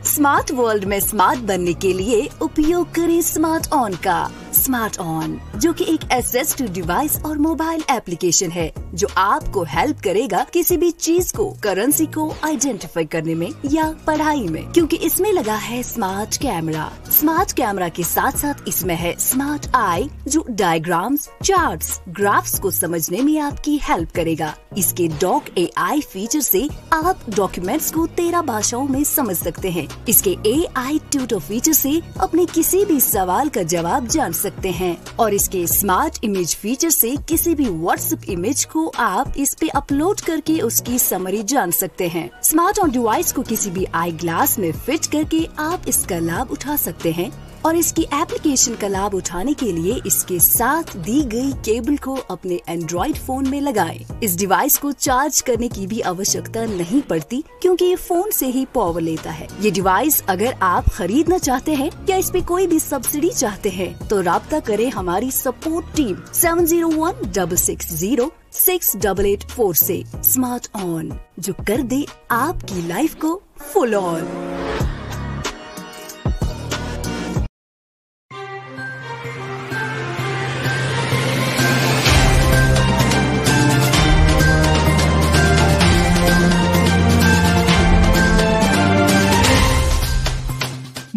Smart world में smart बनने के लिए उपयोग करें स्मार्ट ऑन का। स्मार्ट ऑन जो कि एक असिस्टिव डिवाइस और मोबाइल एप्लीकेशन है जो आपको हेल्प करेगा किसी भी चीज को, करेंसी को आइडेंटिफाई करने में या पढ़ाई में, क्योंकि इसमें लगा है स्मार्ट कैमरा। स्मार्ट कैमरा के साथ साथ इसमें है स्मार्ट आई जो डायग्राम्स, चार्ट्स, ग्राफ्स को समझने में आपकी हेल्प करेगा। इसके डॉक AI फीचर से आप डॉक्यूमेंट्स को 13 भाषाओं में समझ सकते हैं। इसके AI ट्यूटर फीचर से अपने किसी भी सवाल का जवाब जान सकते हैं और इसके स्मार्ट इमेज फीचर से किसी भी व्हाट्सएप इमेज को आप इस पे अपलोड करके उसकी समरी जान सकते हैं। स्मार्ट ऑन डिवाइस को किसी भी आई ग्लास में फिट करके आप इसका लाभ उठा सकते हैं और इसकी एप्लीकेशन का लाभ उठाने के लिए इसके साथ दी गई केबल को अपने एंड्रॉइड फोन में लगाएं। इस डिवाइस को चार्ज करने की भी आवश्यकता नहीं पड़ती क्योंकि ये फोन से ही पावर लेता है। ये डिवाइस अगर आप खरीदना चाहते हैं या इस पे कोई भी सब्सिडी चाहते हैं तो राब्ता करें हमारी support team 7016606884 say. Smart on जो कर दे आपकी लाइफ को फुल ऑन।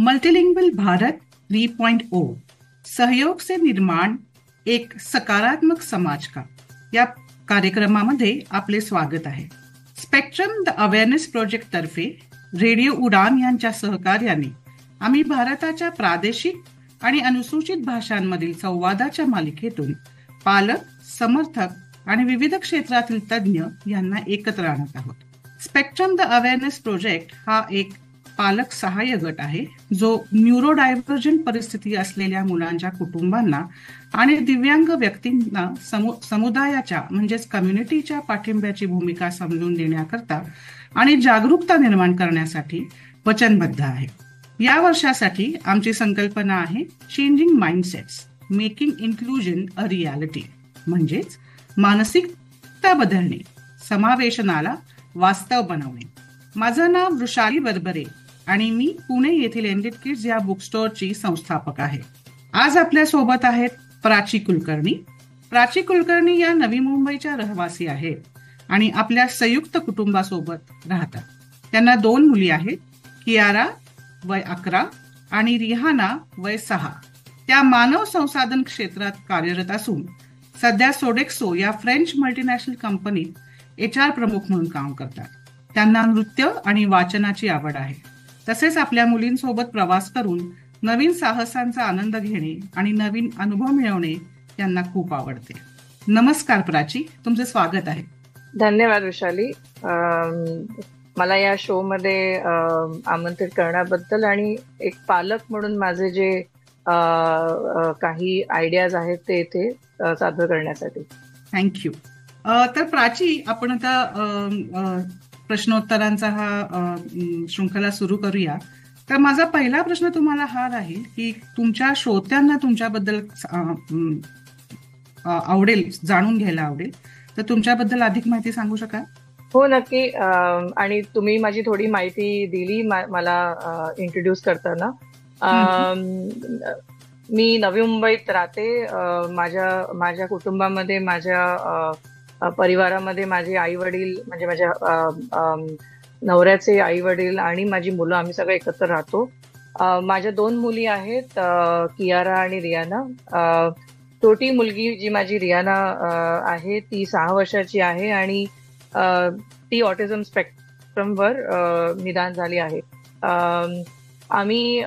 मल्टीलिंग्वल भारत 3.0 सहयोग से निर्माण एक सकारात्मक समाज का या कार्यक्रमामध्ये आपले स्वागत आहे। स्पेक्ट्रम द अवेअरनेस प्रोजेक्ट तर्फे रेडिओ उडान यांच्या सहकार्याने आम्ही भारताच्या प्रादेशिक आणि अनुसूचित भाषांमधील संवादाच्या मालिकेतून पालक, समर्थक आणि विविध क्षेत्रातील तज्ज्ञ यांना एकत्र आणत आहोत। स्पेक्ट्रम द अवेअरनेस प्रोजेक्ट हा एक पालक सहाय्य गट आहे जो न्यूरोडायव्हर्जंट परिस्थिती असलेल्या मुलांच्या कुटुंबांना आणि दिव्यांग व्यक्तींना समुदायाच्या म्हणजेच कम्युनिटीच्या पाठिंब्याची भूमिका समजून देण्याकरता आणि जागरूकता निर्माण करण्यासाठी वचनबद्ध आहे। या वर्षासाठी आमची संकल्पना आहे changing mindsets making inclusion a reality, म्हणजेच मानसिकता बदलणे, समावेशनाला वास्तव बनवणे। माझं नाव वृषाली बरबरे आणि मी पुणे येथील एंडेड किड्स या बुक स्टोअरची संस्थापक आहे। आज आपल्या सोबत आहेत प्राची कुलकर्णी। प्राची कुलकर्णी या नवी मुंबईच्या रहिवासी आहेत आणि आपल्या संयुक्त कुटुंबासोबत राहतात। त्यांना 2 मुली आहेत, कियारा वय 11 आणि रिहाना वय 6। त्या मानव संसाधन क्षेत्रात कार्यरत असून सध्या सोडेक्सो या फ्रेंच मल्टीनॅशनल कंपनीत HR प्रमुख म्हणून काम करतात। त्यांना नृत्य आणि वाचनाची आवड आहे। तसेच आपल्या मुलींसोबत प्रवास करून नवीन साहसांचा आनंद घेणे आणि नवीन अनुभव मिळवणे त्यांना खूप आवडते। नमस्कार प्राची, तुमचे स्वागत आहे। धन्यवाद वैशाली, मला या शो मध्ये आमंत्रित करण्याबद्दल आणि एक पालक म्हणून माझे जे काही आयडियाज आहेत ते इथे सादर करण्यासाठी। थँक्यू। तर प्राची, आपण आता प्रश्नोत्तरांचा हा शृंखला सुरू करूया। तर माझा पहिला प्रश्न तुम्हाला हा राहील की तुमच्या श्रोत्यांना तुमच्याबद्दल आवडेल, जाणून घ्यायला आवडेल, तर तुमच्याबद्दल अधिक माहिती सांगू शकाल? हो नक्की। आणि तुम्ही माझी थोडी माहिती दिली मला इंट्रोड्यूस करताना। मी नवी मुंबईत राहते। माझ्या कुटुंबामध्ये, माझ्या परिवारामध्ये माझे आई वडील, म्हणजे माझ्या नवऱ्याचे आई वडील आणि माझी मुलं, आम्ही सगळे एकत्र राहतो। माझ्या 2 मुली आहेत, कियारा आणि रियाना। छोटी मुलगी जी माझी रियाना आहे ती 6 वर्षाची आहे आणि ती ऑटिझम स्पेक्ट्रमवर निदान झाली आहे। आम्ही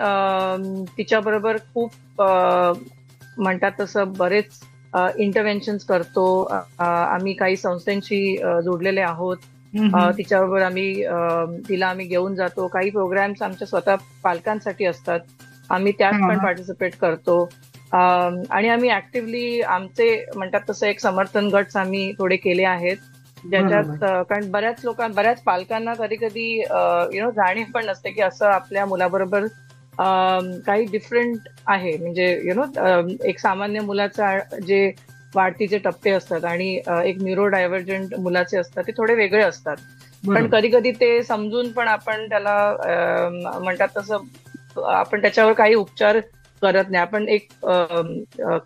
तिच्याबरोबर खूप म्हणतात तसं बरेच इंटरव्हेन्शन्स करतो। आम्ही काही संस्थांशी जोडलेले आहोत। तिच्याबरोबर तिला आम्ही घेऊन जातो। काही प्रोग्राम्स आमच्या स्वतः पालकांसाठी असतात, आम्ही त्यात पण पार्टिसिपेट करतो। आणि आम्ही ऍक्टिव्हली आमचे म्हणतात तसं एक समर्थन गट आम्ही थोडे केले आहेत, ज्याच्यात कारण बऱ्याच पालकांना कधी कधी जाणीव पण नसते की असं आपल्या मुलाबरोबर काही डिफरंट आहे, म्हणजे एक सामान्य मुलाचं जे वाढतीचे टप्पे असतात आणि एक न्यूरो डायव्हर्जंट मुलाचे असतात ते थोडे वेगळे असतात. पण बरोबर. कधी कधी ते समजून पण आपण त्याला म्हणतात तसं आपण त्याच्यावर काही उपचार करत नाही, आपण एक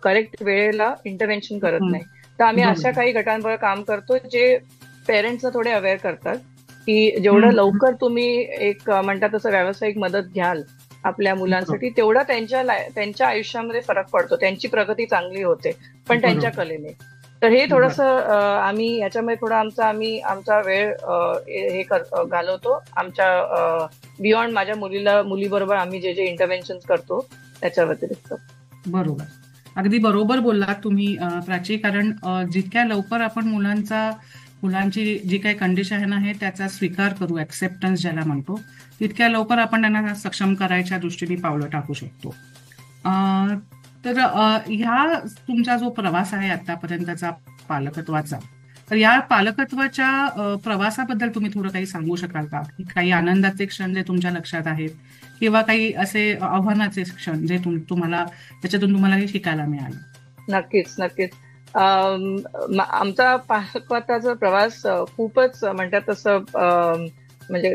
करेक्ट वेळेला इंटरव्हेन्शन करत नाही. तर आम्ही अशा बरोबर. काही गटांवर काम करतो जे पेरेंट्सना थोडे अवेअर करतात की जेवढं हम्म. लवकर तुम्ही एक म्हणतात तसं व्यावसायिक मदत घ्याल आपल्या बरोबर. मुलांसाठी, तेवढा त्यांच्या आयुष्यामध्ये फरक पडतो, त्यांची प्रगती चांगली होते पण त्यांच्या बरोबर. कलेने. तर हे थोडस बरोबर. आम्ही याच्यामध्ये थोडा आमचा वेळ घालवतो आमच्या बियॉन्ड माझ्या मुलीबरोबर आम्ही जे जे इंटरव्हेन्शन करतो त्याच्या व्यतिरिक्त. बरोबर. अगदी बरोबर बोललात तुम्ही प्राची. कारण जितक्या लवकर आपण मुलांची जी काही कंडिशन आहे त्याचा स्वीकार करू, ऍक्सेप्टन्स ज्याला म्हणतो, तितक्या लवकर आपण त्यांना सक्षम करायच्या दृष्टीने पावलं टाकू शकतो. तर ह्या तुमचा जो प्रवास आहे आतापर्यंतचा पालकत्वाचा, तर या पालकत्वाच्या प्रवासाबद्दल तुम्ही थोडं काही सांगू शकाल का? की काही आनंदाचे क्षण जे तुमच्या लक्षात आहेत, किंवा काही असे आव्हानाचे क्षण जे त्याच्यातून तुम्हाला हे शिकायला मिळालं? नक्कीच नक्कीच. आमचा पालकत्वाचा प्रवास खूपच म्हणतात तसं म्हणजे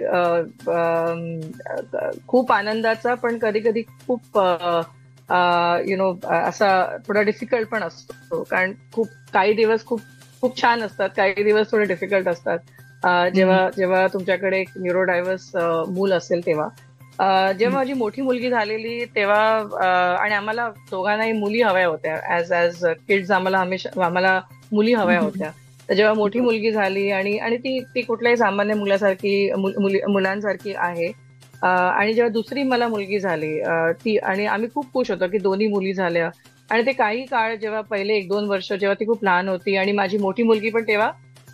खूप आनंदाचा, पण कधी कधी खूप असा थोडा डिफिकल्ट पण असतो. कारण काही दिवस खूप खूप छान असतात, काही दिवस थोडे डिफिकल्ट असतात. जेव्हा तुमच्याकडे एक न्यूरोडायव्हर्स मूल असेल तेव्हा. जेव्हा माझी मोठी मुलगी झालेली तेव्हा आणि आम्हाला दोघांनाही मुली हव्या होत्या, ऍज किड्स आम्हाला मुली हव्या होत्या. तर जेव्हा मोठी मुलगी झाली आणि ती कुठल्याही सामान्य मुलांसारखी आहे, आणि जेव्हा दुसरी मला मुलगी झाली ती, आणि आम्ही खूप खुश होतो की दोन्ही मुली झाल्या. आणि ते काही काळ जेव्हा पहिले 1-2 वर्ष जेव्हा ती खूप लहान होती आणि माझी मोठी मुलगी पण तेव्हा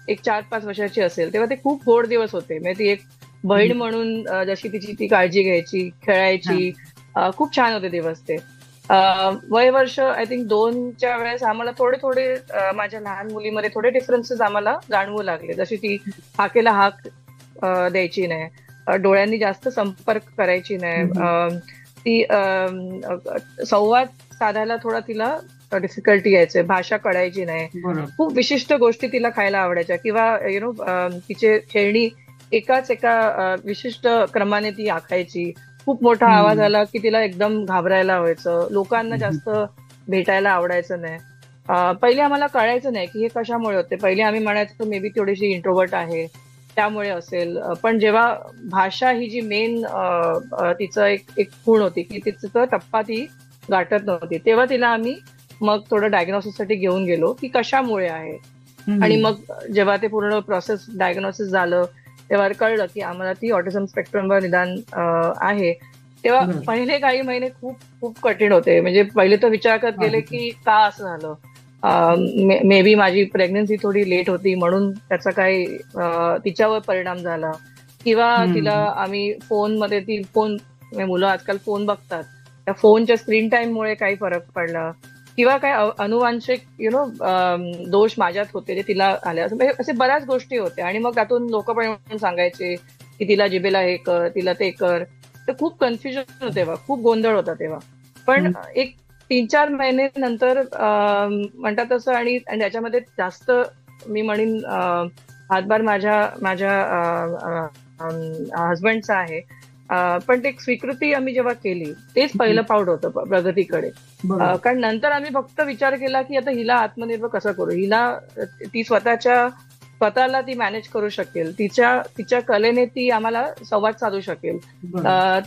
एक 4-5 वर्षाची असेल, तेव्हा ते खूप गोड दिवस होते. म्हणजे ती एक बहीण म्हणून जशी तिची ती काळजी घ्यायची, खेळायची, खूप छान होते दिवस ते. वय वर्ष आय थिंक 2च्या वेळेस आम्हाला थोडे थोडे माझ्या लहान मुलीमध्ये थोडे डिफरन्सेस आम्हाला जाणवू लागले. जशी ती हाकेला हाक द्यायची नाही, डोळ्यांनी जास्त संपर्क करायची नाही, ती संवाद साधायला थोडा तिला डिफिकल्टी यायचे, भाषा कळायची नाही, खूप विशिष्ट गोष्टी तिला खायला आवडायच्या, किंवा तिचे खेळणी एका विशिष्ट क्रमाने ती आखायची. खूप मोठा आवाज आला की तिला एकदम घाबरायला व्हायचं, लोकांना जास्त भेटायला आवडायचं नाही. पहिले आम्हाला कळायचं नाही की हे कशामुळे होते. पहिले आम्ही म्हणायचो मे बी थोडीशी इंट्रोवर्ट आहे त्यामुळे असेल. पण जेव्हा भाषा ही जी मेन तिचं एक खूण होती की तिचा टप्पा ती गाठत नव्हती, तेव्हा तिला आम्ही मग थोडं डायग्नोसिससाठी घेऊन गेलो की कशामुळे आहे. आणि मग जेव्हा ते पूर्ण प्रोसेस डायग्नोसिस झालं तेव्हा कळलं की आम्हाला ती ऑटिझम स्पेक्ट्रमवर निदान आहे. तेव्हा पहिले काही महिने खूप खूप कठीण होते. म्हणजे पहिले तर विचार करत गेले की का असं झालं. मे बी माझी प्रेग्नन्सी थोडी लेट होती म्हणून त्याचा काही तिच्यावर परिणाम झाला, किंवा तिला आम्ही फोनमध्ये मुलं आजकाल फोन बघतात, त्या फोनच्या स्क्रीन टाइममुळे काही फरक पडला, किंवा काय अनुवांशिक दोष माझ्यात होते जे तिला आले, असे बऱ्याच गोष्टी होत्या. आणि मग त्यातून लोक पण सांगायचे की तिला जिबेला हे कर, तिला ते कर. तर खूप कन्फ्युजन होतं तेव्हा, खूप गोंधळ होता तेव्हा. पण एक 3-4 महिने नंतर म्हणतात तसं, आणि त्याच्यामध्ये जास्त मी म्हणेन हातभार माझ्या हजबंडचा आहे. पण ते स्वीकृती आम्ही जेव्हा केली तेच पहिलं पाऊल होतं प्रगतीकडे. कारण नंतर आम्ही फक्त विचार केला की आता हिला आत्मनिर्भर कसं करू, ती स्वतःला ती मॅनेज करू शकेल, तिच्या कलेने ती आम्हाला संवाद साधू शकेल,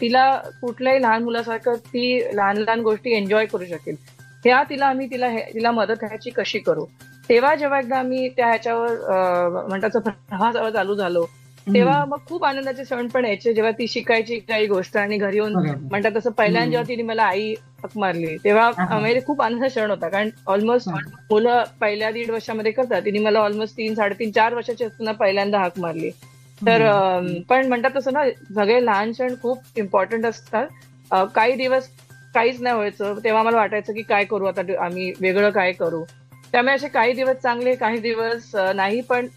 तिला कुठल्याही लहान मुलासारखं ती लहान लहान गोष्टी एन्जॉय करू शकेल, तिला मदत ह्याची कशी करू. तेव्हा जेव्हा एकदा आम्ही त्या ह्याच्यावर म्हणतात प्रवासावर चालू झालो, तेव्हा मग खूप आनंदाचे क्षण पण यायचे जेव्हा ती शिकायची काही गोष्ट, आणि घरी येऊन म्हणतात तसं पहिल्यांदा जेव्हा तिने मला आई हाक मारली तेव्हा म्हणजे खूप आनंदाचा क्षण होता. कारण ऑलमोस्ट मुलं पहिल्या 1.5 वर्षामध्ये करतात, तिने मला ऑलमोस्ट 3-3.5-4 वर्षाची असताना पहिल्यांदा हाक मारली. तर पण म्हणतात तसं ना, सगळे लहान क्षण खूप इम्पॉर्टंट असतात. काही दिवस काहीच नाही व्हायचं तेव्हा मला वाटायचं की काय करू आता, आम्ही वेगळं काय करू. त्यामुळे असे काही दिवस चांगले, काही दिवस नाही, पण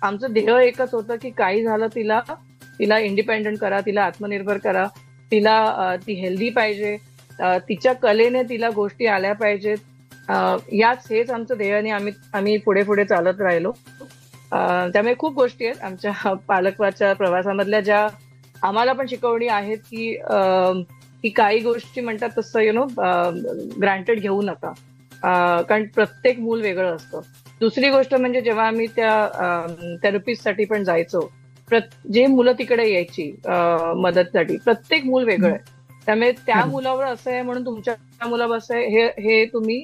आमचं ध्येय एकच होतं की काही झालं तिला इंडिपेंडंट करा, तिला आत्मनिर्भर करा, ती हेल्दी पाहिजे, तिच्या कलेने तिला गोष्टी आल्या पाहिजेत, हेच आमचं ध्येय आणि आम्ही पुढे पुढे चालत राहिलो. त्यामुळे खूप गोष्टी आहेत आमच्या पालकत्वाच्या प्रवासामधल्या ज्या आम्हाला पण शिकवणी आहेत की काही गोष्टी म्हणतात तसं ग्रँटेड घेऊ नका. कारण प्रत्येक मूल वेगळं असतं. दुसरी गोष्ट म्हणजे जेव्हा आम्ही त्या थेरपिस्टसाठी पण जायचो, जे मुलं तिकडे यायची मदतसाठी, प्रत्येक मूल वेगळं आहे. त्यामुळे त्या मुलावर असं आहे म्हणून तुमच्या मुलावर असं आहे हे तुम्ही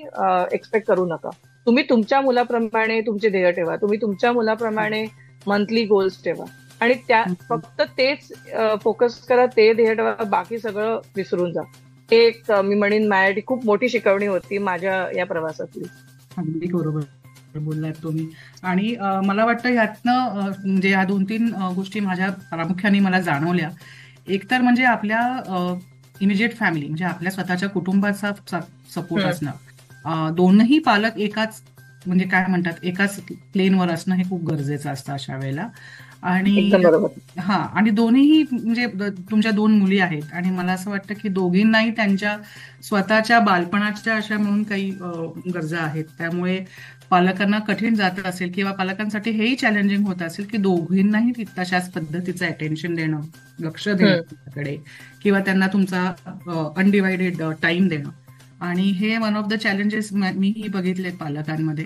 एक्सपेक्ट करू नका. तुम्ही तुमच्या मुलाप्रमाणे तुमचे ध्येय ठेवा, तुम्ही तुमच्या मुलाप्रमाणे मंथली गोल्स ठेवा आणि त्या फक्त तेच फोकस करा, ते ध्येय ठेवा, बाकी सगळं विसरून जा. हे एक मी म्हणेन माझ्यासाठी खूप मोठी शिकवणी होती माझ्या या प्रवासातली. अगदी बरोबर बोललात तुम्ही. आणि मला वाटतं ह्यातनं म्हणजे या 2-3 गोष्टी माझ्या प्रामुख्याने मला जाणवल्या. एक तर म्हणजे आपल्या इमिजिएट फॅमिली म्हणजे आपल्या स्वतःच्या कुटुंबाचा सपोर्ट असणं. दोनही पालक एकाच म्हणजे काय म्हणतात एकाच प्लेनवर असणं हे खूप गरजेचं असतं अशा वेळेला. आणि आणि दोन्हीही म्हणजे तुमच्या 2 मुली आहेत आणि मला असं वाटतं की दोघींनाही त्यांच्या स्वतःच्या बालपणाच्या अशा म्हणून काही गरजा आहेत. त्यामुळे पालकांना कठीण जात असेल किंवा पालकांसाठी हेही चॅलेंजिंग होत असेल की दोघींनाही तशाच पद्धतीचं अटेन्शन देणं, लक्ष देणं त्याकडे किंवा त्यांना तुमचा अनडिवायडेड टाइम देणं. आणि हे वन ऑफ द चॅलेंजेस मीही बघितलेत पालकांमध्ये.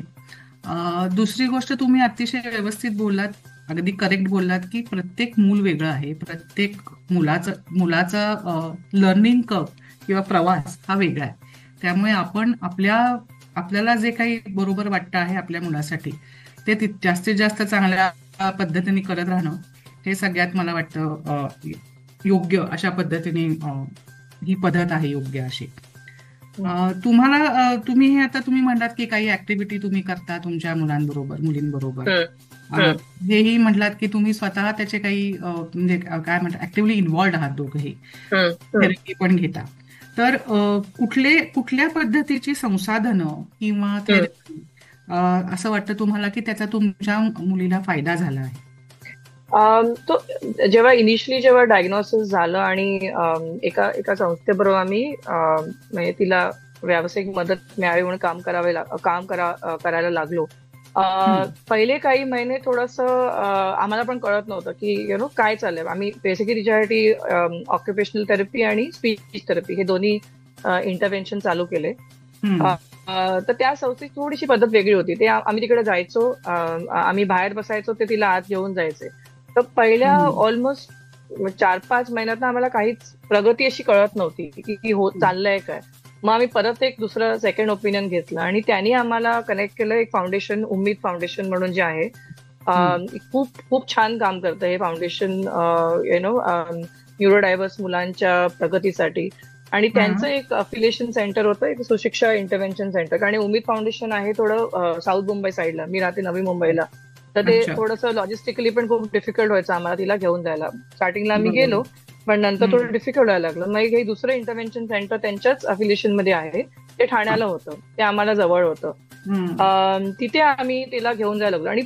दुसरी गोष्ट तुम्ही अतिशय व्यवस्थित बोललात, अगदी करेक्ट बोललात की प्रत्येक मूल वेगळं आहे. प्रत्येक मुलाचा लर्निंग कर्व किंवा प्रवास हा वेगळा आहे. त्यामुळे आपण आपल्याला जे काही बरोबर वाटतं आहे आपल्या मुलासाठी ते जास्तीत जास्त चांगल्या पद्धतीने करत राहणं हे सगळ्यात मला वाटतं योग्य अशा पद्धतीने ही पद्धत आहे योग्य अशी. तुम्ही म्हणलात की काही ऍक्टिव्हिटी तुम्ही करता तुमच्या मुलींबरोबर. हेही म्हटलात की तुम्ही स्वतः त्याचे काही म्हणजे काय म्हणतात ऍक्टिव्हली इन्व्हॉल्ड आहात दोघंही, थेरपी पण घेता. तर कुठल्या पद्धतीची संसाधनं किंवा थेरपी असं वाटतं तुम्हाला की त्याचा तुमच्या मुलीला फायदा झाला आहे? तो जेव्हा डायग्नोसिस झालं आणि एका संस्थेबरोबर आम्ही म्हणजे तिला व्यावसायिक मदत मिळावी म्हणून करायला लागलो. पहिले काही महिने थोडंसं आम्हाला पण कळत नव्हतं की काय चाललंय. आम्ही बेसिकली तिच्यासाठी ऑक्युपेशनल थेरपी आणि स्पीच थेरपी हे दोन्ही इंटरव्हेन्शन चालू केले. तर त्या संस्थेची थोडीशी पद्धत वेगळी होती. ते आम्ही तिकडे जायचो, आम्ही बाहेर बसायचो, ते तिला आत घेऊन जायचे. तर पहिल्या ऑलमोस्ट 4-5 महिन्यात आम्हाला काहीच प्रगती अशी कळत नव्हती की चाललंय काय. मग आम्ही परत एक दुसरं सेकंड ओपिनियन घेतलं आणि त्यांनी आम्हाला कनेक्ट केलं एक फाउंडेशन, उम्मीद फाउंडेशन म्हणून जे आहे. खूप खूप छान काम करतं हे फाउंडेशन न्यूरोडायव्हर्स मुलांच्या प्रगतीसाठी. आणि त्यांचं एक अफिलिएशन सेंटर होतं, एक सुशिक्षा इंटरव्हेन्शन सेंटर. आणि उम्मीद फाउंडेशन आहे थोडं साऊथ मुंबई साईडला, मी राहते नवी मुंबईला. तर ते थोडंसं लॉजिस्टिकली पण खूप डिफिकल्ट व्हायचं आम्हाला तिला घेऊन जायला. स्टार्टिंगला आम्ही गेलो पण नंतर थोडं डिफिकल्ट व्हायला लागलं. मग हे दुसरं इंटरव्हेन्शन सेंटर त्यांच्याच अफिलिएशन मध्ये आहे, ते ठाण्याला होतं, ते आम्हाला जवळ होतं. तिथे आम्ही तिला घेऊन जायला लागलो. आणि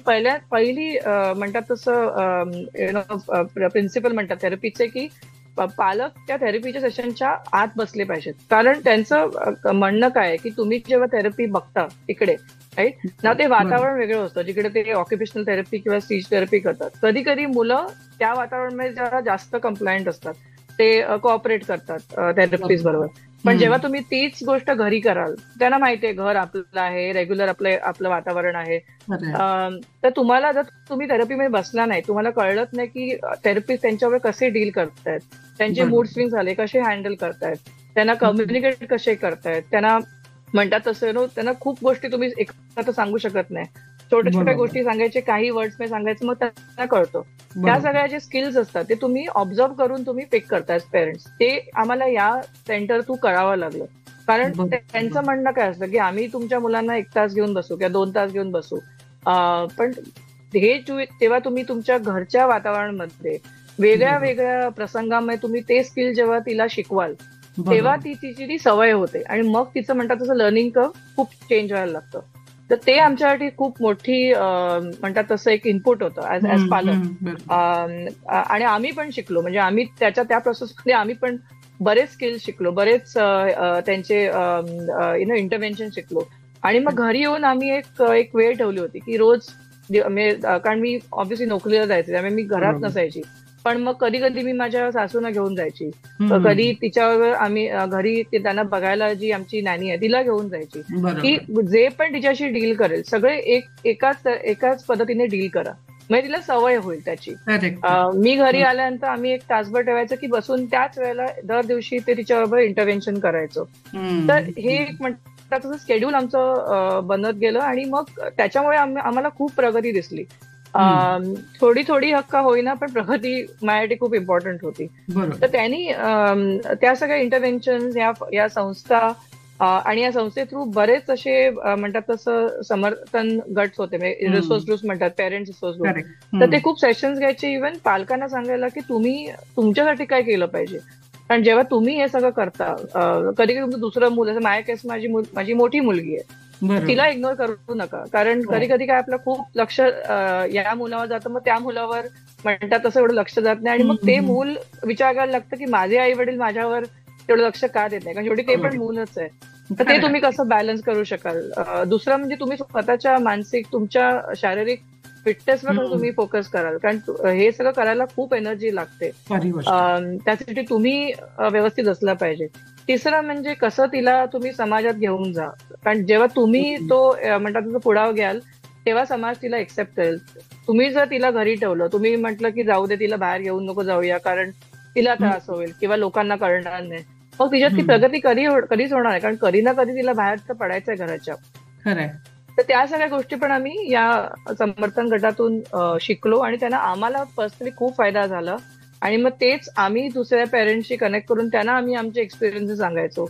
पहिली म्हणतात तसं प्रिन्सिपल म्हणतात थेरपीचे की पालक त्या थेरपीच्या सेशनच्या आत बसले पाहिजेत. कारण त्यांचं म्हणणं काय आहे की तुम्ही जेव्हा थेरपी बघता तिकडे राईट ना, ते वातावरण वेगळं असतं जिकडे ते ऑक्युपेशनल थेरपी किंवा स्पीच थेरपी करतात. कधी कधी मुलं त्या वातावरणामध्ये जरा जास्त कंप्लायंट असतात, ते कोऑपरेट करतात थेरपिस्ट बरोबर. पण जेव्हा तुम्ही तीच गोष्ट घरी कराल, त्यांना माहितीये घर आपलं आहे, रेग्युलर आपलं वातावरण आहे, तर तुम्हाला जर तुम्ही थेरपीमध्ये बसला नाही, तुम्हाला कळलंच नाही की थेरपिस्ट त्यांच्यावर कसे डील करतायत, त्यांचे मूड स्विंग झाले कसे हँडल करतायत, त्यांना कम्युनिकेट कसे करतायत, त्यांना म्हणतात तसं त्यांना खूप गोष्टी तुम्ही एकत्र सांगू शकत नाही. छोट्या छोट्या गोष्टी सांगायचे, काही वर्ड्स मध्ये सांगायचं, मग त्यांना कळतं. त्या सगळ्या जे स्किल्स असतात ते तुम्ही ऑब्झर्व करून तुम्ही पिक करताय पेरेंट्स. ते आम्हाला या सेंटर थ्रू कळावं लागलं. कारण त्यांचं म्हणणं काय असतं की आम्ही तुमच्या मुलांना 1 तास घेऊन बसू किंवा 2 तास घेऊन बसू, पण हे तेव्हा तुम्ही तुमच्या घरच्या वातावरणामध्ये वेगळ्या वेगळ्या प्रसंगामध्ये तुम्ही ते स्किल जेव्हा तिला शिकवाल तेव्हा तिची ती सवय होते आणि मग तिचं म्हणतात तसं लर्निंग कर्व खूप चेंज व्हायला लागतं. तर ते आमच्यासाठी खूप मोठी म्हणतात तसं एक इनपुट होतं ऍज पालक. आणि आम्ही पण शिकलो, म्हणजे आम्ही त्या प्रोसेसमध्ये आम्ही पण बरेच स्किल्स शिकलो, बरेच त्यांचे इंटरव्हेन्शन शिकलो. आणि मग घरी येऊन आम्ही एक वेळ ठेवली होती की रोज कारण मी ऑब्व्हियसली नोकरीला जायचे, त्यामुळे मी घरात बरोबर. नसायची. पण मग कधी कधी मी माझ्या सासूना घेऊन जायची, हम्म. कधी तिच्यावर आम्ही घरी त्यांना बघायला जी आमची नॅनी आहे तिला घेऊन जायची, की बरोबर. जे पण तिच्याशी डील करेल सगळे एकाच पद्धतीने डील करा, म्हणजे तिला सवय होईल त्याची. करेक्ट. मी घरी आल्यानंतर आम्ही एक तासभर ठेवायचं की बसून त्याच वेळेला दर दिवशी ते तिच्याबरोबर इंटरव्हेन्शन करायचो. तर हे एक म्हणतात शेड्यूल आमचं बनत गेलं आणि मग त्याच्यामुळे आम्हाला खूप प्रगती दिसली. थोडी थोडी हक्का होईना पण प्रगती माझ्यासाठी खूप इम्पॉर्टंट होती. बरोबर. तर त्यांनी त्या सगळ्या इंटरव्हेन्शन या संस्था आणि या संस्थे थ्रू बरेच असे म्हणतात तसं समर्थन गट होते, रिसोर्स ग्रुप्स म्हणतात, पेरेंट्स रिसोर्स ग्रुप. करेक्ट. तर ते खूप सेशन्स घ्यायचे, इव्हन पालकांना सांगायला की तुम्ही तुमच्यासाठी काय केलं पाहिजे. कारण जेव्हा तुम्ही हे सगळं करता, कधी कधी तुमचं दुसरं मुलं, माझ्या केस माझी मोठी मुलगी आहे, बरोबर. तिला इग्नोर करू नका. कारण कधी कधी काय आपलं खूप लक्ष या मुलावर जातं, मग त्या मुलावर म्हणतात तसं एवढं लक्ष जात नाही, आणि मग ते मूल विचार करायला लागतं की माझे आई वडील माझ्यावर तेवढं लक्ष का देत नाही, कारण शेवटी ते पण मूलच आहे. तर ते तुम्ही कसं बॅलन्स करू शकाल. दुसरं म्हणजे तुम्ही स्वतःच्या मानसिक, तुमच्या शारीरिक फिटनेसवर तुम्ही फोकस कराल, कारण हे सगळं करायला खूप एनर्जी लागते. त्यासाठी तुम्ही व्यवस्थित असला पाहिजे. तिसरं म्हणजे कसं तिला तुम्ही समाजात घेऊन जा, कारण जेव्हा तुम्ही तो म्हणतात तसं पुढाव घ्याल तेव्हा समाज तिला एक्सेप्ट करेल. तुम्ही जर तिला घरी ठेवलं, तुम्ही म्हटलं की जाऊ दे, तिला बाहेर घेऊन नको जाऊया कारण तिला त्रास होईल किंवा लोकांना कळणार नाही, मग तिच्यात ती प्रगती कधीच होणार नाही, कारण कधी ना कधी तिला बाहेर तर पडायचंय घराच्या. खरंय. तर त्या सगळ्या गोष्टी पण आम्ही या समर्थन गटातून शिकलो आणि त्यांना आम्हाला पर्सनली खूप फायदा झाला. आणि मग तेच आम्ही दुसऱ्या पेरेंट्सशी कनेक्ट करून त्यांना आम्ही आमचे एक्सपिरियन्सेस सांगायचो.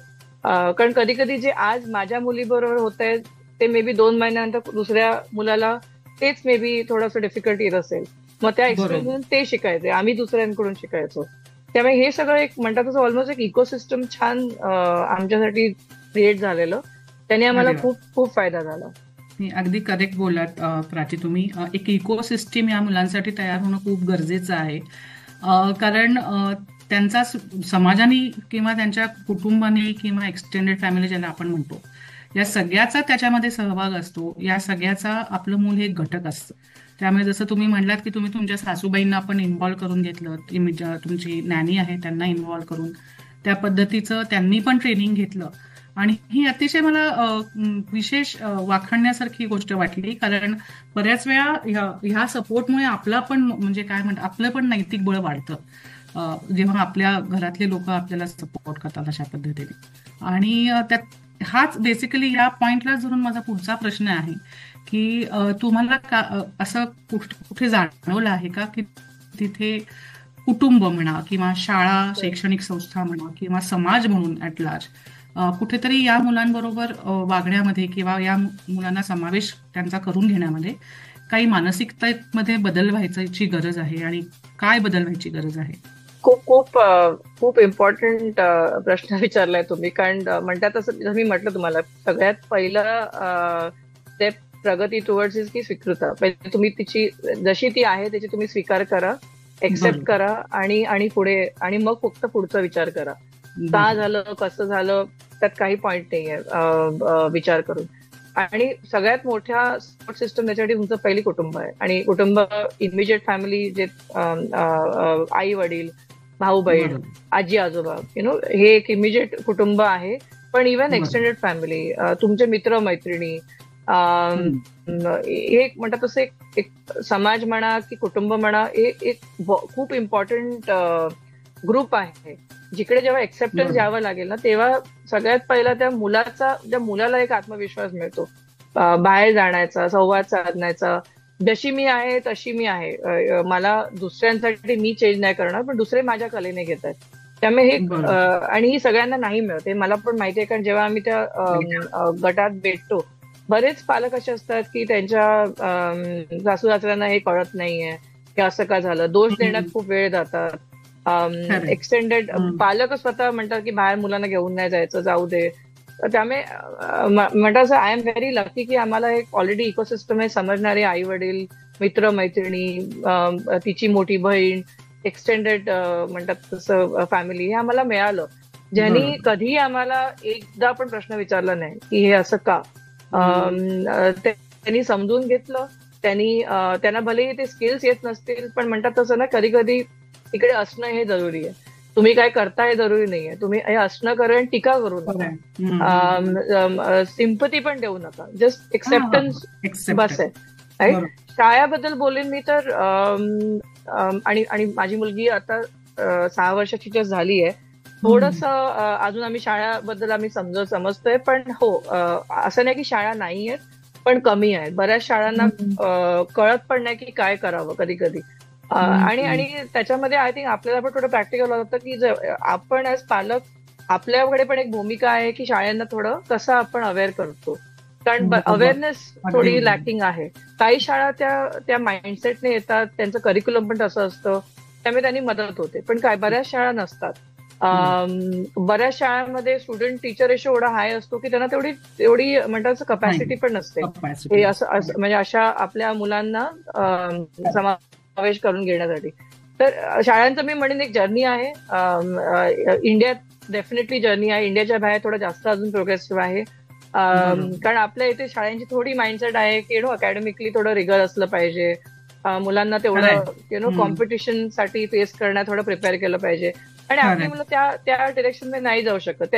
कारण कधी कधी जे आज माझ्या मुलीबरोबर होत आहे ते मे बी 2 महिन्यानंतर दुसऱ्या मुलाला तेच मे बी थोडंसं डिफिकल्ट येत असेल, मग त्या एक्सपिरियन्स ते शिकायचे, आम्ही दुसऱ्यांकडून शिकायचो. त्यामुळे हे सगळं एक म्हणतात तसं ऑलमोस्ट एक इकोसिस्टम छान आमच्यासाठी क्रिएट झालेलं, त्याने आम्हाला खूप खूप फायदा झाला. अगदी करेक्ट बोललात प्राची तुम्ही. एक इकोसिस्टम या मुलांसाठी तयार होणं खूप गरजेचं आहे, कारण त्यांचा समाजाने किंवा त्यांच्या कुटुंबाने किंवा एक्सटेंडेड फॅमिली ज्याला आपण म्हणतो, या सगळ्याचा त्याच्यामध्ये सहभाग असतो. या सगळ्याचा आपलं मूल हे एक घटक असतं. त्यामुळे जसं तुम्ही म्हणलात की तुम्ही तुमच्या सासूबाईंना पण इन्व्हॉल्व्ह करून घेतलं, तुमची नॅनी आहे त्यांना इन्व्हॉल्व्ह करून त्या पद्धतीचं त्यांनी पण ट्रेनिंग घेतलं, आणि ही अतिशय मला विशेष वाखाणण्यासारखी गोष्ट वाटली, कारण बऱ्याच वेळा ह्या सपोर्टमुळे आपला पण म्हणजे काय म्हणतात आपलं पण नैतिक बळ वाढतं जेव्हा आपल्या घरातले लोक आपल्याला सपोर्ट करतात अशा पद्धतीने. आणि त्यात हाच बेसिकली या पॉइंटला धरून माझा पुढचा प्रश्न आहे की तुम्हाला असं कुठे जाणवलं आहे का की तिथे कुटुंब म्हणा किंवा शाळा, शैक्षणिक संस्था म्हणा किंवा समाज म्हणून ऍट लार्ज कुठेतरी या मुलांबरोबर वागण्यामध्ये किंवा या मुलांना समावेश त्यांचा करून घेण्यामध्ये काही मानसिकतेमध्ये बदल व्हायची गरज आहे, आणि काय बदल व्हायची गरज आहे? खूप खूप खूप इम्पॉर्टंट प्रश्न विचारलाय तुम्ही, कारण म्हणतात तसं मी म्हटलं तुम्हाला, सगळ्यात पहिला स्टेप प्रगती टुवर्ड्स इज की स्वीकृता. पहिले तुम्ही तिची जशी ती आहे त्याची तुम्ही स्वीकार करा, एक्सेप्ट करा, आणि पुढे, आणि मग फक्त पुढचा विचार करा. का झालं, कसं झालं, त्यात काही पॉइंट नाहीये विचार करून. आणि सगळ्यात मोठ्या सपोर्ट सिस्टम त्याच्यासाठी तुमचं पहिली कुटुंब आहे, आणि कुटुंब इमिजिएट फॅमिली जे आई वडील, भाऊ बहीण, आजी आजोबा, हे एक इमिजिएट कुटुंब आहे. पण इव्हन एक्सटेंडेड फॅमिली, तुमचे मित्र मैत्रिणी, हे म्हणतात तसं एक समाज म्हणा की कुटुंब म्हणा, एक खूप इम्पॉर्टंट ग्रुप आहे, जिकडे जेव्हा एक्सेप्टन्स द्यावं लागेल ना तेव्हा सगळ्यात पहिला त्या मुलाला एक आत्मविश्वास मिळतो बाहेर जाण्याचा, संवाद साधण्याचा. जशी मी आहे तशी मी आहे, मला दुसऱ्यांसाठी मी चेंज नाही करणार, पण दुसरे माझ्या कलेने घेत आहेत. त्यामुळे हे आणि ही सगळ्यांना नाही मिळत, हे मला पण माहिती आहे, कारण जेव्हा आम्ही त्या गटात भेटतो बरेच पालक असे असतात की त्यांच्या सासू सासऱ्यांना हे कळत नाहीये की असं का झालं, दोष देण्यात खूप वेळ जातात. एक्सटेंडेड पालक स्वतः म्हणतात की बाहेर मुलांना घेऊन नाही जायचं, जाऊ दे. त्यामुळे म्हणतात आय एम व्हेरी लकी की आम्हाला एक ऑलरेडी इकोसिस्टम आहे, समजणारे आई वडील, मित्र मैत्रिणी, तिची मोठी बहीण, एक्सटेंडेड म्हणतात तसं फॅमिली, हे आम्हाला मिळालं, ज्यांनी कधी आम्हाला एकदा पण प्रश्न विचारला नाही की हे असं का. त्यांनी समजून घेतलं, त्यांना भलेही ते स्किल्स येत नसतील, पण म्हणतात तसं ना, कधी कधी इकडे असणं हे जरुरी आहे. तुम्ही काय करता हे जरुरी नाहीये, तुम्ही हे असणं करा आणि टीका करू नका, सिम्पथी पण देऊ नका, जस्ट एक्सेप्टन्स बस आहे, राईट. शाळेबद्दल बोलेन मी तर, आणि माझी मुलगी आता 6 वर्षाची जस्ट झाली आहे. थोडस अजून आम्ही शाळेबद्दल आम्ही समजतोय, पण हो, असं नाही की शाळा नाही आहेत, पण कमी आहेत. बऱ्याच शाळांना कळत पण नाही की काय करावं कधी कधी. आणि त्याच्यामध्ये आय थिंक आपल्याला पण थोडं प्रॅक्टिकल होतं की आपण ऍज पालक, आपल्याकडे पण एक भूमिका आहे की शाळांना थोडं कसं आपण अवेअर करतो, कारण अवेअरनेस थोडी लॅकिंग आहे. काही शाळा त्या माइंडसेटने येतात, त्यांचं करिक्युलम पण तसं असतं, त्यामुळे त्यांनी मदत होते. पण बऱ्याच शाळा नसतात. बऱ्याच शाळांमध्ये स्टुडंट टीचर रेशो एवढा हाय असतो की त्यांना तेवढी म्हणतात कपॅसिटी पण नसते हे असं म्हणजे अशा आपल्या मुलांना समावेश करून घेण्यासाठी. तर शाळांचं मी म्हणेन एक जर्नी आहे. इंडियात डेफिनेटली जर्नी आहे, इंडियाच्या बाहेर थोडं जास्त अजून प्रोग्रेसिव्ह आहे. कारण आपल्या इथे शाळांची थोडी माइंडसेट आहे की अकॅडमिकली थोडं रिगर असलं पाहिजे, मुलांना तेवढं कॉम्पिटिशन साठी फेस करण्यात थोडं प्रिपेअर केलं पाहिजे. आणि आपली मुलं त्या डिरेक्शन मध्ये नाही जाऊ शकत,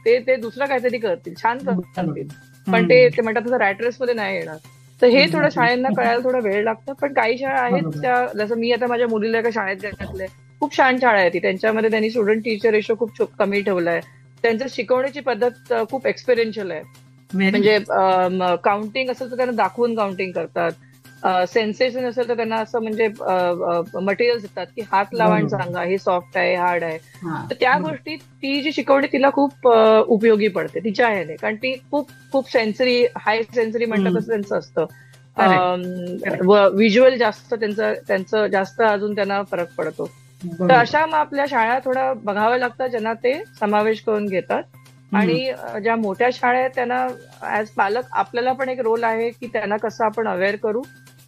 ते दुसरं काहीतरी करतील, छान करतील, पण ते म्हणतात तसं रॅट रेस मध्ये नाही येणार. तर हे थोडं शाळांना कळायला थोडा वेळ लागतं. पण काही शाळा आहेत त्या, जसं मी आता माझ्या मुलीला एका शाळेत घातलंय, खूप छान शाळा आहे ती, त्यांच्यामध्ये त्यांनी स्टुडंट टीचर रेशो खूप कमी ठेवलाय, त्यांचं शिकवण्याची पद्धत खूप एक्सपिरियन्शियल आहे. म्हणजे काउंटिंग असेल तर त्यांना दाखवून काउंटिंग करतात, सेन्सेशन असेल तर त्यांना असं म्हणजे मटेरियल्स देतात की हात लावा आणि सांगा हे सॉफ्ट आहे, हार्ड आहे. तर त्या गोष्टी, ती जी शिकवणी तिला खूप उपयोगी पडते तिच्या ह्याने, कारण ती खूप सेन्सरी, हाय सेन्सरी म्हणतात तसं त्यांचं असतं. व्हिज्युअल जास्त त्यांचं जास्त अजून त्यांना फरक पडतो. तर अशा मग आपल्या शाळा थोडा बघाव्या लागतात ज्यांना ते समावेश करून घेतात. आणि ज्या मोठ्या शाळा आहेत त्यांना ऍज पालक आपल्याला पण एक रोल आहे की त्यांना कसं आपण अवेअर करू.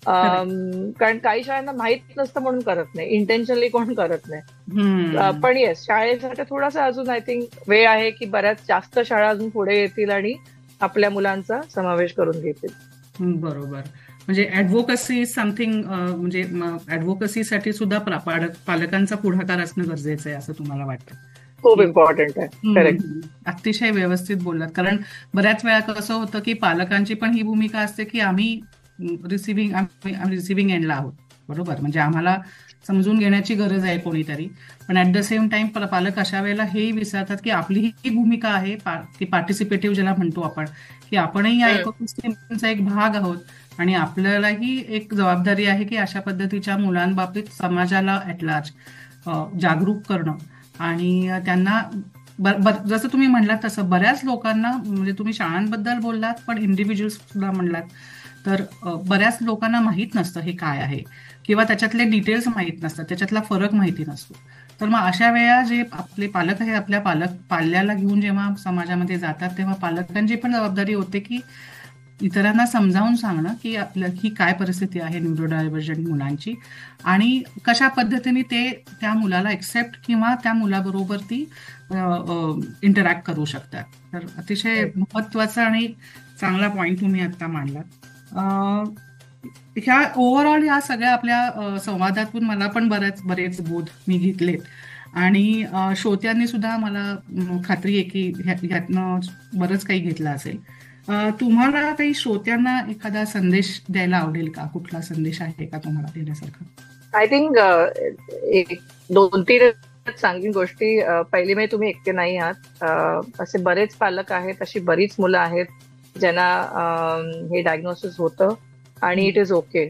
कारण काही शाळांना माहित नसतं म्हणून करत नाही, इंटेन्शनली कोण करत नाही. पण येस, शाळेसाठी थोडासा अजून आय थिंक वेळ आहे की बऱ्याच जास्त शाळा अजून पुढे येतील आणि आपल्या मुलांचा समावेश करून घेतील. बरोबर. म्हणजे ऍडव्होकसी समथिंग, म्हणजे ऍडव्होकसीसाठी सुद्धा पालकांचा पुढाकार असणं गरजेचं आहे असं तुम्हाला वाटतं? खूप इम्पॉर्टंट आहे. करेक्ट, अतिशय व्यवस्थित बोललात. कारण बऱ्याच वेळा कसं होतं की पालकांची पण ही भूमिका असते की आम्ही रिसिव्हिंग एंडला आहोत, बरोबर, म्हणजे आम्हाला समजून घेण्याची गरज आहे कोणीतरी. पण ऍट द सेम टाइम पालक अशा वेळेला हेही विसरतात की आपली ही भूमिका आहे की पार्टिसिपेटिव्ह ज्याला म्हणतो आपण, की आपणही या इकोसिस्टमचा एक भाग आहोत आणि आपल्यालाही एक जबाबदारी आहे की अशा पद्धतीच्या मुलांबाबतीत समाजाला ऍट लार्ज जागरूक करणं. आणि त्यांना जसं तुम्ही म्हणलात तसं बऱ्याच लोकांना, म्हणजे तुम्ही शाळांबद्दल बोललात पण इंडिव्हिज्युअल्स सुद्धा म्हणलात, तर बऱ्याच लोकांना माहीत नसतं हे काय आहे, किंवा त्याच्यातले डिटेल्स माहीत नसतात, त्याच्यातला फरक माहिती नसतो. तर मग अशा वेळा जे आपले पालक आहे, आपल्या पाल्याला घेऊन जेव्हा समाजामध्ये जातात तेव्हा पालकांची पण जबाबदारी होते की इतरांना समजावून सांगणं की ही काय परिस्थिती आहे न्यूरोडायव्हर्जंट मुलांची, आणि कशा पद्धतीने ते त्या मुलाला एक्सेप्ट किंवा त्या मुलाबरोबर ती इंटरॅक्ट करू शकतात. तर अतिशय महत्वाचा आणि चांगला पॉइंट तुम्ही आता मांडलात. ह्या ओव्हरऑल ह्या सगळ्या आपल्या संवादातून मला पण बरेच बोध मी घेतलेत, आणि श्रोत्यांनी सुद्धा मला खात्री आहे की ह्यातनं बरंच काही घेतलं असेल. तुम्हाला काही श्रोत्यांना एखादा संदेश द्यायला आवडेल का? कुठला संदेश आहे का तुम्हाला देण्यासारखा? आय थिंक 2-3 सांगीन गोष्टी. पहिली म्हणजे तुम्ही एकटे नाही आहात, असे बरेच पालक आहेत, अशी बरीच मुलं आहेत ज्यांना हे डायग्नोसिस होतं, आणि इट इज ओके.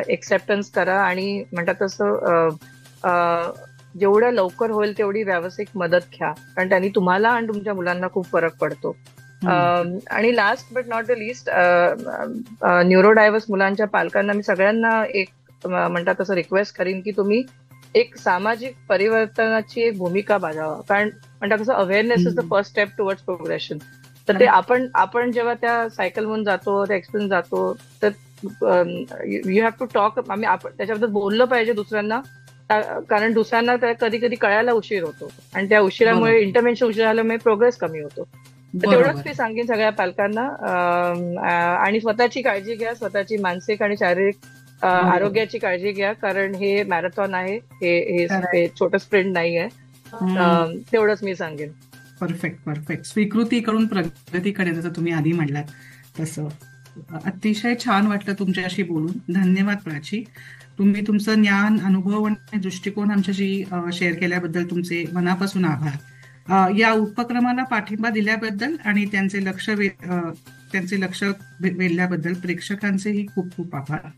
एक्सेप्टन्स करा आणि म्हणतात तसं जेवढं लवकर होईल तेवढी व्यावसायिक मदत घ्या, कारण त्यांनी तुम्हाला आणि तुमच्या मुलांना खूप फरक पडतो. आणि last but not the list, neurodiverse मुलांच्या पालकांना मी सगळ्यांना एक म्हणतात तसं रिक्वेस्ट करीन की तुम्ही एक सामाजिक परिवर्तनाची एक भूमिका बजावा, कारण म्हणतात तसं awareness is the first step towards progression. तर ते आपण जेव्हा त्या सायकल म्हणून जातो, त्या एक्सपिरियन्स जातो, तर यू हॅव टू टॉक. आम्ही त्याच्याबद्दल बोललं पाहिजे दुसऱ्यांना, कारण दुसऱ्यांना कधी कधी कळायला उशीर होतो, आणि त्या उशिरामुळे इंटरव्हेन्शन उशीर झाल्यामुळे प्रोग्रेस कमी होतो. तेवढंच मी सांगेन सगळ्या पालकांना. आणि स्वतःची काळजी घ्या, स्वतःची मानसिक आणि शारीरिक आरोग्याची काळजी घ्या, कारण हे मॅरेथॉन आहे, हे छोटं स्प्रिंट नाही आहे. तेवढंच मी सांगेन. परफेक्ट. स्वीकृतीकडून प्रगतीकडे, जसं तुम्ही आधी म्हणलात तसं. अतिशय छान वाटलं तुमच्याशी बोलून. धन्यवाद प्राची. तुम्ही तुमचं ज्ञान, अनुभव आणि दृष्टिकोन आमच्याशी शेअर केल्याबद्दल तुमचे मनापासून आभार. या उपक्रमाला पाठिंबा दिल्याबद्दल आणि त्यांचे लक्ष वेधल्याबद्दल प्रेक्षकांचेही खूप खूप आभार.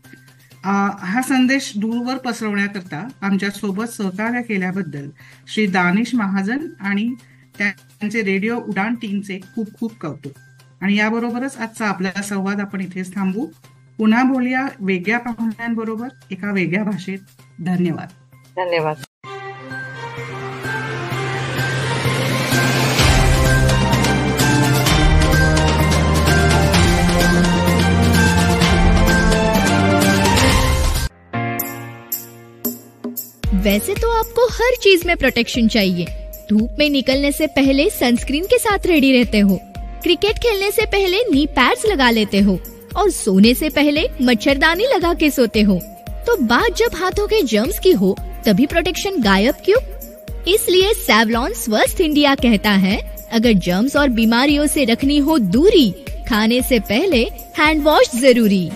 हा संदेश दूरवर पसरवण्याकरता आमच्या सोबत सहकार्य केल्याबद्दल श्री दानिश महाजन आणि त्यांचे रेडिओ उडान टीमचे खूप खूप कौतुक. आणि याबरोबरच आजचा आपला संवाद आपण इथेच थांबू. पुन्हा बोलूया वेगळ्या पाहुण्यांबरोबर एका वेगळ्या भाषेत. धन्यवाद. वैसे तो आपको हर चीज में प्रोटेक्शन चाहिए. धूप में निकलने से पहले सनस्क्रीन के साथ रेडी रहते हो, क्रिकेट खेलने से पहले नी पैड्स लगा लेते हो और सोने से पहले मच्छरदानी लगा के सोते हो. तो बात जब हाथों के जर्म्स की हो तभी प्रोटेक्शन गायब क्यों? इसलिए सैवलॉन स्वस्थ इंडिया कहता है, अगर जर्म्स और बीमारियों से रखनी हो दूरी, खाने से पहले हैंड वॉश जरूरी.